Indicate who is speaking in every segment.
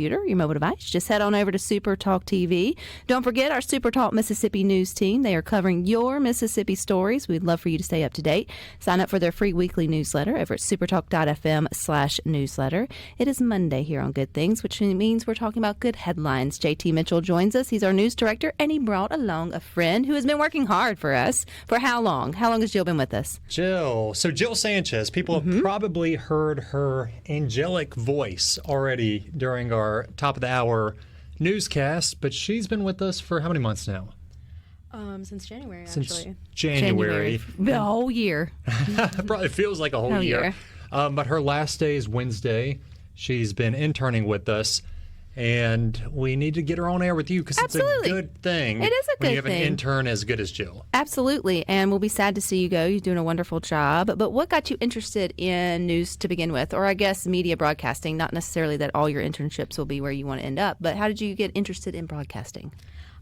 Speaker 1: your mobile device, just head on over to SuperTalk TV. Don't forget our SuperTalk Mississippi news team. They are covering your Mississippi stories. We'd love for you to stay up to date. Sign up for their free weekly newsletter over at supertalk.fm/newsletter. It is Monday here on Good Things, which means we're talking about good headlines. JT Mitchell joins us. He's our news director, and he brought along a friend who has been working hard for us. For how long? How long has Jill been with us?
Speaker 2: Jill. So Jil Sanchez, people have probably heard her angelic voice already during our top of the hour newscast, but she's been with us for how many months now?
Speaker 3: Since January, actually.
Speaker 2: Since January.
Speaker 1: The whole year.
Speaker 2: Probably feels like a whole year. But her last day is Wednesday. She's been interning with us. And we need to get her on air with you because it's a good thing.
Speaker 1: It is a good thing.
Speaker 2: When you have an intern as good as Jill.
Speaker 1: Absolutely. And we'll be sad to see you go. You're doing a wonderful job. But what got you interested in news to begin with? Or I guess media broadcasting, not necessarily that all your internships will be where you want to end up. But how did you get interested in broadcasting?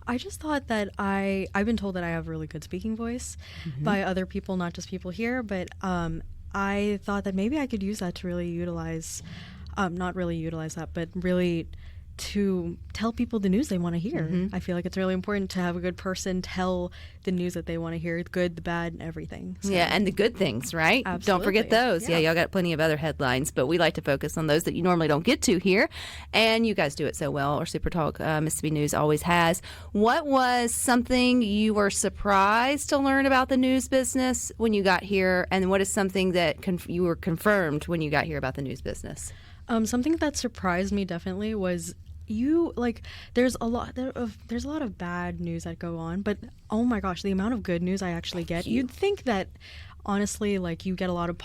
Speaker 3: I just thought that I've been told that I have a really good speaking voice by other people, not just people here. But I thought that maybe I could use that to really utilize, not really utilize that, but really to tell people the news they want to hear. I feel like it's really important to have a good person tell the news that they want to hear, the good, the bad, and everything. So.
Speaker 1: Yeah, and the good things, right?
Speaker 3: Absolutely.
Speaker 1: Don't forget those. Yeah, y'all got plenty of other headlines, but we like to focus on those that you normally don't get to here. And you guys do it so well, or SuperTalk Mississippi News always has. What was something you were surprised to learn about the news business when you got here, and what is something that you were confirmed when you got here about the news business?
Speaker 3: Something that surprised me definitely was there's a lot of bad news that go on, but oh my gosh, the amount of good news I actually get. You'd think that honestly, like, you get a lot of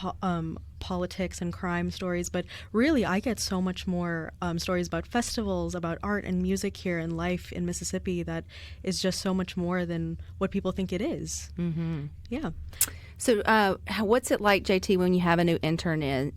Speaker 3: politics and crime stories, but really I get so much more stories about festivals, about art and music here and life in Mississippi that is just so much more than what people think it is. Yeah.
Speaker 1: So what's it like, JT, when you have a new intern in?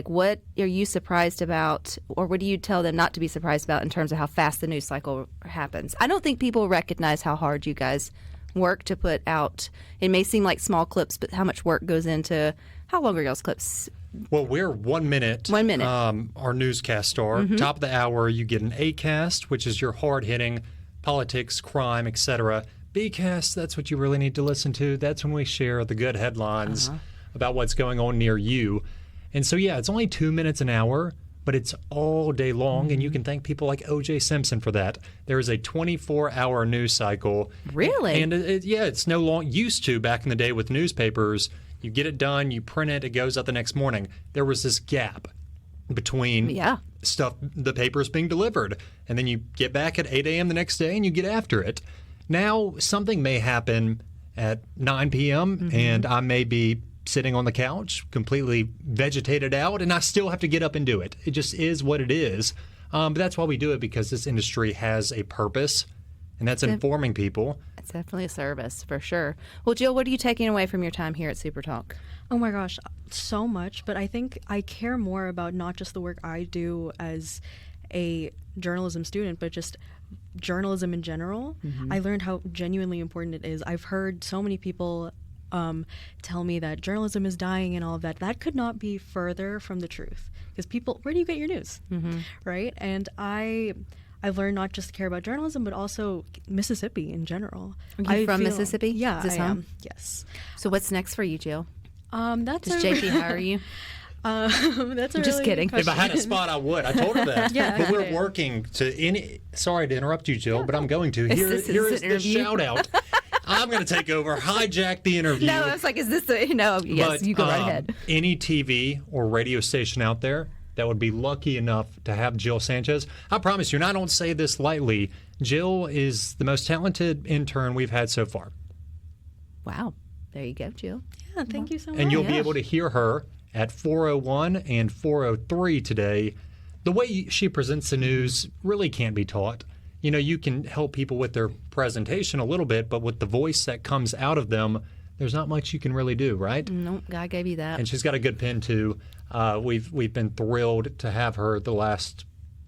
Speaker 1: What are you surprised about, or what do you tell them not to be surprised about in terms of how fast the news cycle happens? I don't think people recognize how hard you guys work to put out. It may seem like small clips, but how much work goes into, how long are y'all's clips?
Speaker 2: Well, we're 1 minute.
Speaker 1: 1 minute.
Speaker 2: Our newscast are. Top of the hour, you get an A-cast, which is your hard-hitting politics, crime, etc. B-cast, that's what you really need to listen to. That's when we share the good headlines about what's going on near you. And so, yeah, it's only 2 minutes an hour, but it's all day long, and you can thank people like O.J. Simpson for that. There is a 24-hour news cycle.
Speaker 1: Really?
Speaker 2: And, it's no long used to back in the day with newspapers. You get it done, you print it, it goes out the next morning. There was this gap between stuff, the papers being delivered, and then you get back at 8 a.m. the next day and you get after it. Now, something may happen at 9 p.m., and I may be sitting on the couch, completely vegetated out, and I still have to get up and do it. It just is what it is. But that's why we do it, because this industry has a purpose, and that's informing people.
Speaker 1: It's definitely a service, for sure. Well, Jill, what are you taking away from your time here at SuperTalk?
Speaker 3: Oh my gosh, so much. But I think I care more about not just the work I do as a journalism student, but just journalism in general. I learned how genuinely important it is. I've heard so many people tell me that journalism is dying and all of that. That could not be further from the truth, because people, where do you get your news? Right? And I've learned not just to care about journalism, but also Mississippi in general.
Speaker 1: Are you from Mississippi?
Speaker 3: Yeah,
Speaker 1: Is this
Speaker 3: I
Speaker 1: home?
Speaker 3: am. Yes.
Speaker 1: So what's next for you, Jill?
Speaker 3: Does
Speaker 1: JT hire you?
Speaker 3: That's a
Speaker 1: Just
Speaker 3: really
Speaker 1: kidding.
Speaker 3: good
Speaker 2: If I had a
Speaker 3: question.
Speaker 2: spot, I would. I told her that. But we're working to sorry to interrupt you, Jill, but I'm going to. Here is the shout out. I'm going to take over, hijack the interview.
Speaker 1: No, I was like, is this yes, you go right ahead.
Speaker 2: Any TV or radio station out there that would be lucky enough to have Jil Sanchez, I promise you, and I don't say this lightly, Jill is the most talented intern we've had so far.
Speaker 1: Wow. There you go, Jill.
Speaker 3: Yeah, thank you so much.
Speaker 2: And you'll be able to hear her at 4:01 and 4:03 today. The way she presents the news really can't be taught. You know, you can help people with their presentation a little bit, but with the voice that comes out of them, there's not much you can really do, right?
Speaker 1: Nope, God gave you that.
Speaker 2: And she's got a good pen, too. We've been thrilled to have her the last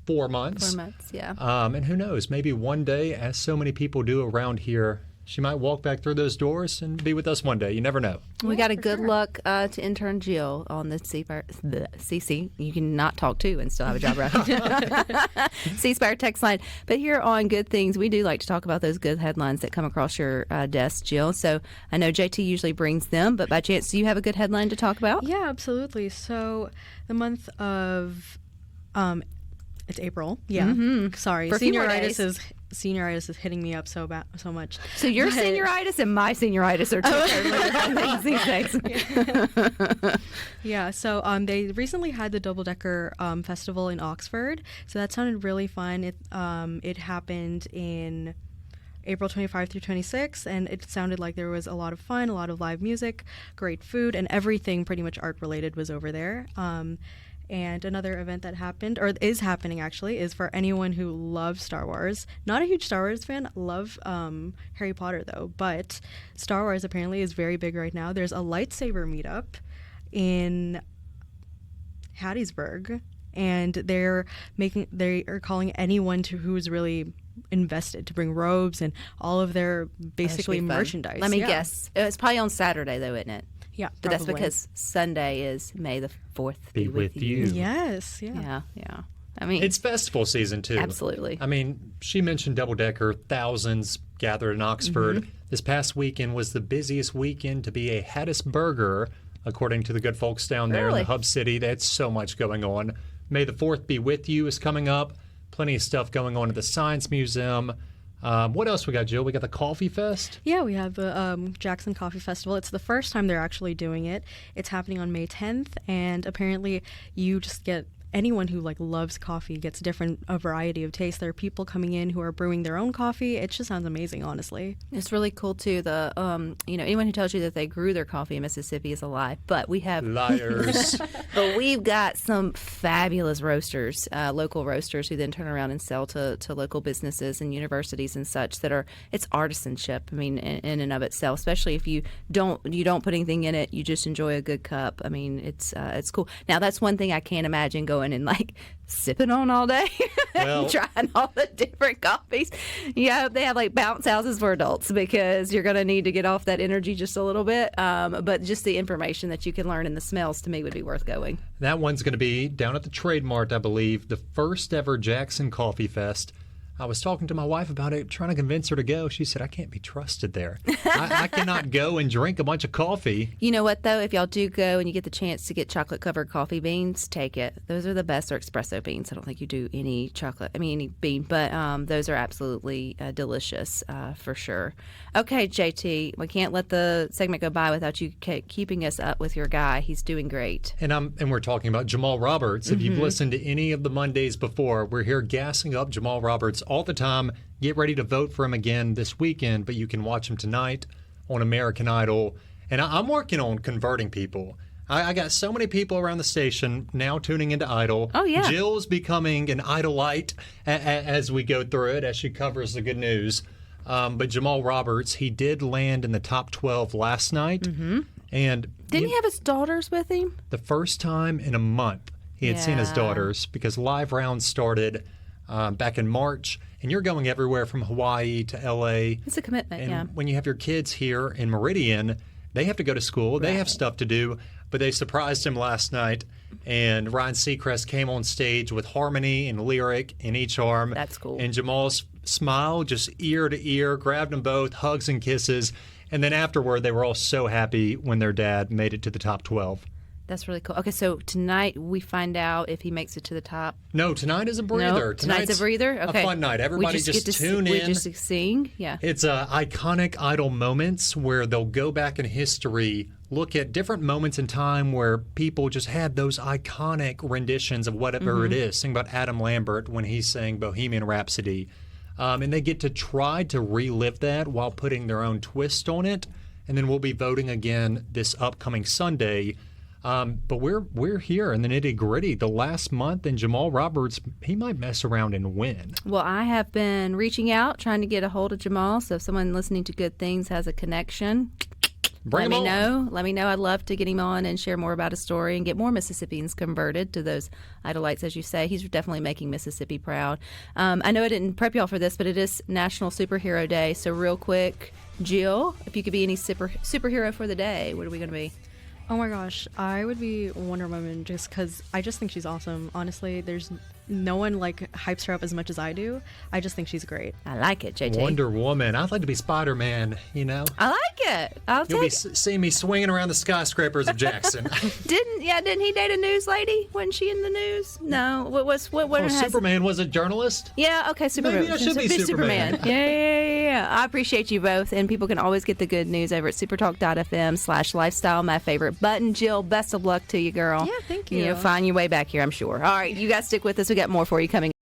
Speaker 2: 4 months.
Speaker 1: 4 months, yeah.
Speaker 2: And who knows, maybe one day, as so many people do around here, she might walk back through those doors and be with us one day. You never know.
Speaker 1: We got a good luck to intern Jill on the CC. You can not talk to and still have a job, right? C-Spire text line. But here on Good Things, we do like to talk about those good headlines that come across your desk, Jill. So I know JT usually brings them, but by chance, do you have a good headline to talk about?
Speaker 3: Yeah, absolutely. So the month of it's April. Yeah. Mm-hmm. Sorry.
Speaker 1: For
Speaker 3: Senioritis is hitting me up so much.
Speaker 1: So your senioritis and my senioritis are two totally different things these days.
Speaker 3: Yeah, so they recently had the double-decker festival in Oxford, so that sounded really fun. It happened in April 25 through 26, and it sounded like there was a lot of fun, a lot of live music, great food, and everything pretty much art-related was over there. And another event that happened, or is happening actually, is for anyone who loves Star Wars. Not a huge Star Wars fan, love Harry Potter though, but Star Wars apparently is very big right now. There's a lightsaber meetup in Hattiesburg, and they are calling anyone who is really invested to bring robes and all of their basically merchandise.
Speaker 1: Let me guess. It's probably on Saturday though, isn't it?
Speaker 3: Yeah,
Speaker 1: but that's because Sunday is May the 4th.
Speaker 2: Be with you.
Speaker 3: Yes,
Speaker 1: yeah. I mean,
Speaker 2: it's festival season too.
Speaker 1: Absolutely.
Speaker 2: I mean, she mentioned double-decker, thousands gathered in Oxford. Mm-hmm. This past weekend was the busiest weekend to be a Hattiesburger, according to the good folks down there in the hub city. They had so much going on. May the 4th be with you is coming up. Plenty of stuff going on at the Science Museum. What else we got, Jill? We got the Coffee Fest?
Speaker 3: Yeah, we have the Jackson Coffee Festival. It's the first time they're actually doing it. It's happening on May 10th, and apparently you just get anyone who loves coffee gets a variety of tastes. There are people coming in who are brewing their own coffee. It just sounds amazing, honestly.
Speaker 1: It's really cool too. The anyone who tells you that they grew their coffee in Mississippi is a lie. But we have
Speaker 2: liars.
Speaker 1: But we've got some fabulous roasters, local roasters, who then turn around and sell to local businesses and universities and such. It's artisanship. I mean, in and of itself. Especially if you don't put anything in it, you just enjoy a good cup. I mean, it's cool. Now that's one thing I can't imagine going and sipping on all day, trying all the different coffees. Yeah, they have bounce houses for adults because you're going to need to get off that energy just a little bit. But just the information that you can learn and the smells to me would be worth going.
Speaker 2: That one's going to be down at the Trade Mart, I believe, the first ever Jackson Coffee Fest. I was talking to my wife about it, trying to convince her to go. She said, I can't be trusted there. I cannot go and drink a bunch of coffee.
Speaker 1: You know what, though? If y'all do go and you get the chance to get chocolate-covered coffee beans, take it. Those are the best, or espresso beans. I don't think you do any any bean, but those are absolutely delicious for sure. Okay, JT, we can't let the segment go by without you keeping us up with your guy. He's doing great.
Speaker 2: And we're talking about Jamal Roberts. If you've listened to any of the Mondays before, we're here gassing up Jamal Roberts all the time. Get ready to vote for him again this weekend, but you can watch him tonight on American Idol. And I'm working on converting people. I got so many people around the station now tuning into Idol.
Speaker 1: Oh, yeah.
Speaker 2: Jill's becoming an Idolite as we go through it, as she covers the good news. But Jamal Roberts, he did land in the top 12 last night. Mm-hmm. And
Speaker 1: didn't he have his daughters with him?
Speaker 2: The first time in a month he had seen his daughters, because live rounds started back in March, and you're going everywhere from Hawaii to L.A.
Speaker 1: It's a commitment,
Speaker 2: and when you have your kids here in Meridian, they have to go to school. They have stuff to do, but they surprised him last night, and Ryan Seacrest came on stage with harmony and lyric in each arm.
Speaker 1: That's cool.
Speaker 2: And Jamal's smile, just ear to ear, grabbed them both, hugs and kisses, and then afterward, they were all so happy when their dad made it to the top 12.
Speaker 1: That's really cool. Okay, so tonight we find out if he makes it to the top.
Speaker 2: No, tonight is a breather.
Speaker 1: No, tonight's a breather? Okay.
Speaker 2: A fun night. Everybody just tune in.
Speaker 1: We just sing. Yeah.
Speaker 2: It's iconic Idol moments where they'll go back in history, look at different moments in time where people just had those iconic renditions of whatever it is. Sing about Adam Lambert when he sang Bohemian Rhapsody. And they get to try to relive that while putting their own twist on it. And then we'll be voting again this upcoming Sunday. But we're here in the nitty-gritty. The last month, and Jamal Roberts, he might mess around and win.
Speaker 1: Well, I have been reaching out, trying to get a hold of Jamal. So if someone listening to Good Things has a connection,
Speaker 2: Bring
Speaker 1: let
Speaker 2: him
Speaker 1: me
Speaker 2: on.
Speaker 1: know. Let me know. I'd love to get him on and share more about his story and get more Mississippians converted to those idolites, as you say. He's definitely making Mississippi proud. I know I didn't prep y'all for this, but it is National Superhero Day. So real quick, Jill, if you could be any superhero for the day, what are we going to be?
Speaker 3: Oh my gosh, I would be Wonder Woman just because I just think she's awesome. Honestly, there's no one like hypes her up as much as I do. I just think she's great.
Speaker 1: I like it, JT.
Speaker 2: Wonder Woman. I'd like to be Spider-Man, you know?
Speaker 1: I like it. I'll
Speaker 2: You'll be
Speaker 1: take it.
Speaker 2: seeing me swinging around the skyscrapers of Jackson.
Speaker 1: Didn't he date a news lady? Wasn't she in the news? No. What
Speaker 2: Oh, Superman was a journalist?
Speaker 1: Yeah, okay, Superman.
Speaker 2: Maybe I should be Superman.
Speaker 1: Yeah. I appreciate you both, and people can always get the good news over at supertalk.fm/lifestyle. My favorite button. Jill, best of luck to you, girl.
Speaker 3: Yeah, thank you.
Speaker 1: You'll find your way back here, I'm sure. All right, you guys stick with us. We got more for you coming